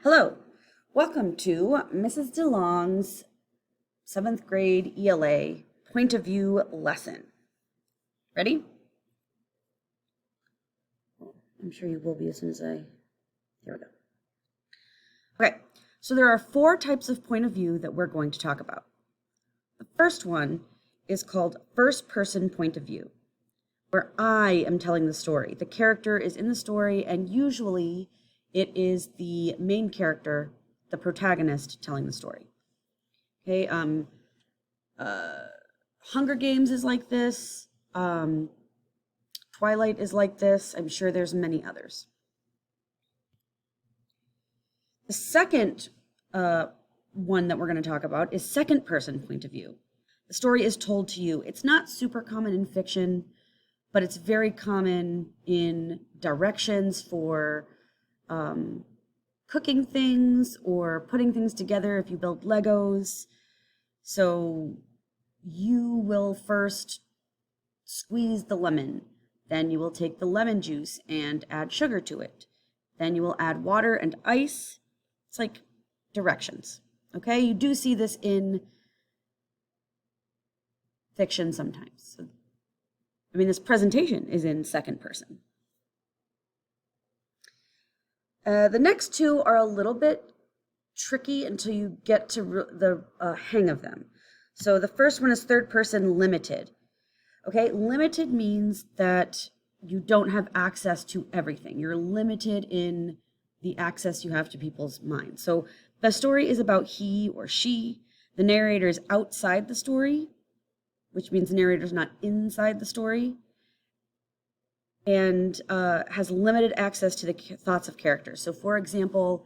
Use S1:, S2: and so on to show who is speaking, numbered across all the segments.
S1: Hello, welcome to Mrs. DeLong's 7th grade ELA point of view lesson. Ready? I'm sure you will be as soon as here we go. Okay, so there are 4 types of point of view that we're going to talk about. The first one is called first person point of view, where I am telling the story. The character is in the story, and usually it is the main character, the protagonist, telling the story. Okay, Hunger Games is like this. Twilight is like this. I'm sure there's many others. The second one that we're going to talk about is second person point of view. The story is told to you. It's not super common in fiction, but it's very common in directions for cooking things or putting things together if you build Legos. So you will first squeeze the lemon, then you will take the lemon juice and add sugar to it. Then you will add water and ice. It's like directions, okay? You do see this in fiction sometimes. I mean, this presentation is in second person. The next 2 are a little bit tricky until you get to the hang of them. So the first one is third person limited. Okay, limited means that you don't have access to everything. You're limited in the access you have to people's minds. So the story is about he or she. The narrator is outside the story, which means the narrator is not inside the story, and has limited access to the thoughts of characters. So for example,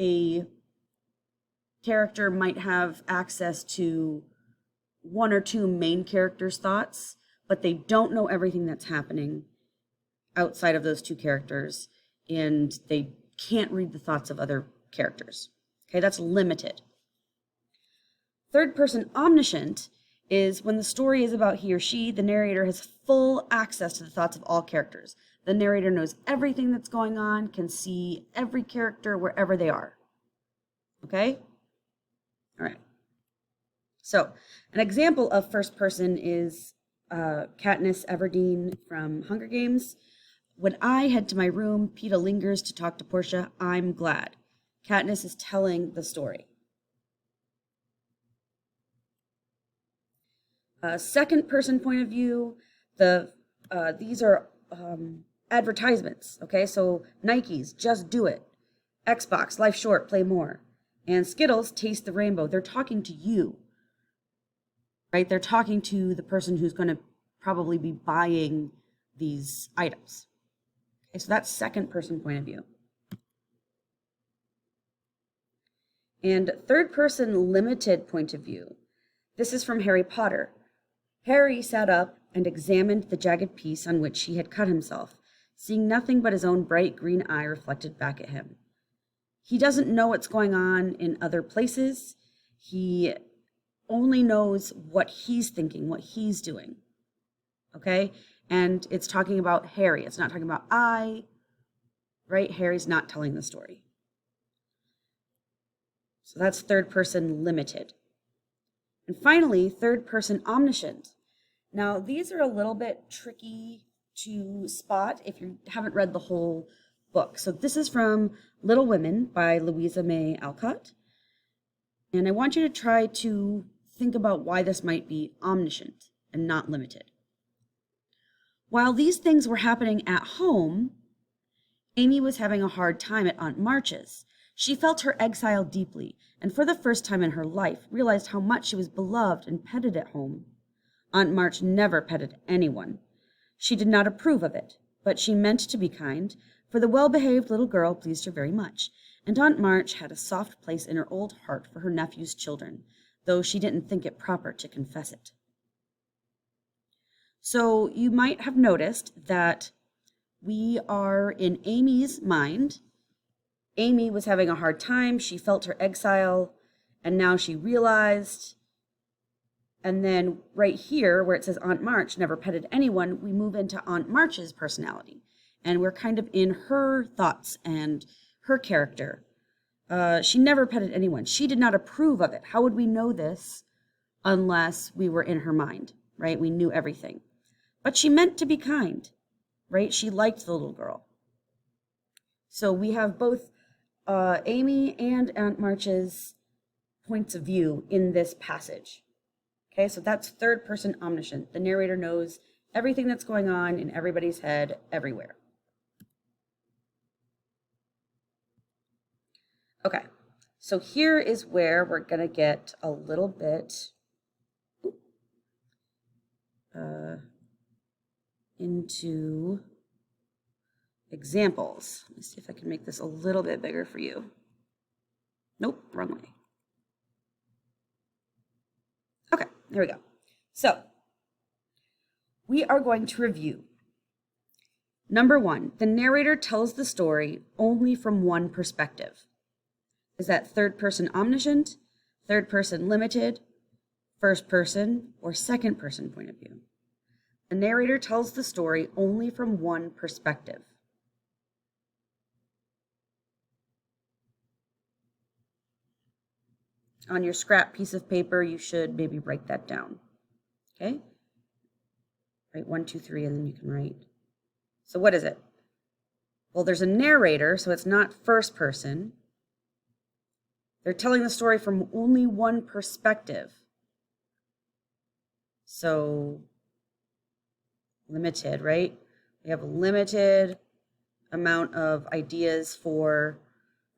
S1: a character might have access to 1 or 2 main characters' thoughts, but they don't know everything that's happening outside of those 2 characters, and they can't read the thoughts of other characters. Okay, that's limited. Third person omniscient is when the story is about he or she, the narrator has full access to the thoughts of all characters. The narrator knows everything that's going on, can see every character wherever they are. Okay? All right. So, an example of first person is Katniss Everdeen from Hunger Games. When I head to my room, Peeta lingers to talk to Portia. I'm glad. Katniss is telling the story. Second person point of view, these are advertisements, okay? So Nike's, just do it. Xbox, life short, play more. And Skittles, taste the rainbow. They're talking to you, right? They're talking to the person who's going to probably be buying these items. Okay, so that's second person point of view. And third person limited point of view. This is from Harry Potter. Harry sat up and examined the jagged piece on which he had cut himself, seeing nothing but his own bright green eye reflected back at him. He doesn't know what's going on in other places. He only knows what he's thinking, what he's doing. Okay? And it's talking about Harry. It's not talking about I, right? Harry's not telling the story. So that's third person limited. And finally, third person omniscient. Now, these are a little bit tricky to spot if you haven't read the whole book. So this is from Little Women by Louisa May Alcott. And I want you to try to think about why this might be omniscient and not limited. While these things were happening at home, Amy was having a hard time at Aunt March's. She felt her exile deeply, and for the first time in her life realized how much she was beloved and petted at home. Aunt March never petted anyone. She did not approve of it, but she meant to be kind, for the well-behaved little girl pleased her very much, and Aunt March had a soft place in her old heart for her nephew's children, though she didn't think it proper to confess it. So you might have noticed that we are in Amy's mind. Amy was having a hard time. She felt her exile, and now she realized. And then right here, where it says Aunt March never petted anyone, we move into Aunt March's personality. And we're kind of in her thoughts and her character. She never petted anyone. She did not approve of it. How would we know this unless we were in her mind, right? We knew everything. But she meant to be kind, right? She liked the little girl. So we have both Amy and Aunt March's points of view in this passage. Okay, so that's third person omniscient. The narrator knows everything that's going on in everybody's head everywhere. Okay, so here is where we're going to get a little bit into examples. Let me see if I can make this a little bit bigger for you. Nope, wrong way. Okay, there we go. So we are going to review. Number 1, the narrator tells the story only from one perspective. Is that third person omniscient, third person limited, first person, or second person point of view? The narrator tells the story only from one perspective. On your scrap piece of paper, you should maybe write that down. Okay? Write 1, 2, 3, and then you can write. So what is it? Well, there's a narrator, so it's not first person. They're telling the story from only one perspective. So limited, right? We have a limited amount of ideas or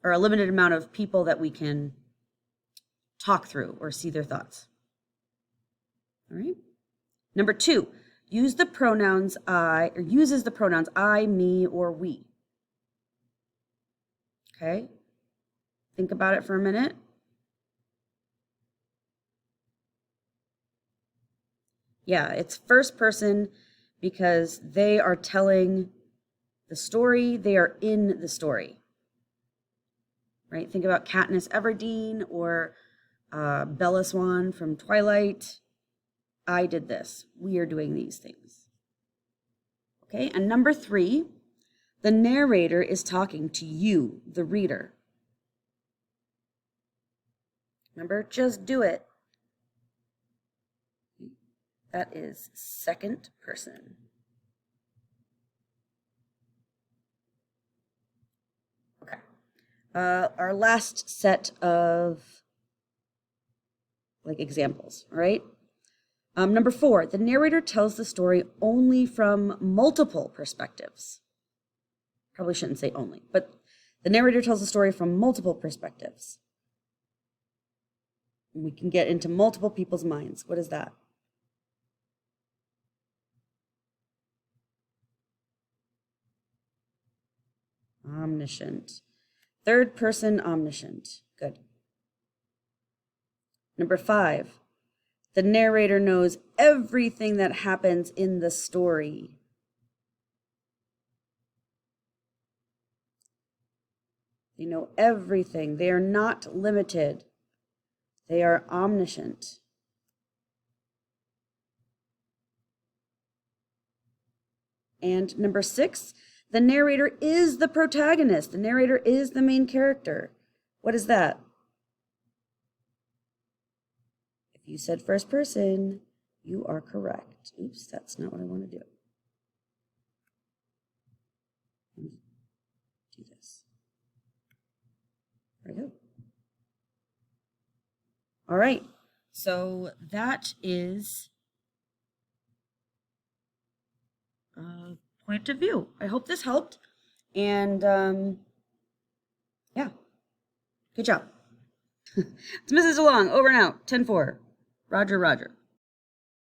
S1: a limited amount of people that we can talk through or see their thoughts. All right. Number 2, uses the pronouns I, me, or we. Okay. Think about it for a minute. Yeah, it's first person because they are telling the story. They are in the story. Right? Think about Katniss Everdeen or Bella Swan from Twilight. I did this. We are doing these things. Okay, and number 3, the narrator is talking to you, the reader. Remember, just do it. That is second person. Okay. Our last set of examples, all right? Number 4, the narrator tells the story only from multiple perspectives. Probably shouldn't say only, but the narrator tells the story from multiple perspectives. We can get into multiple people's minds. What is that? Omniscient. Third person omniscient. Good. Number 5, the narrator knows everything that happens in the story. They know everything. They are not limited. They are omniscient. And number 6, the narrator is the protagonist. The narrator is the main character. What is that? If you said first person, you are correct. Oops, that's not what I want to do. Let me do this. There we go. All right, so that is a point of view. I hope this helped. And yeah, good job. It's Mrs. DeLong, over and out, 10-4. Roger, Roger.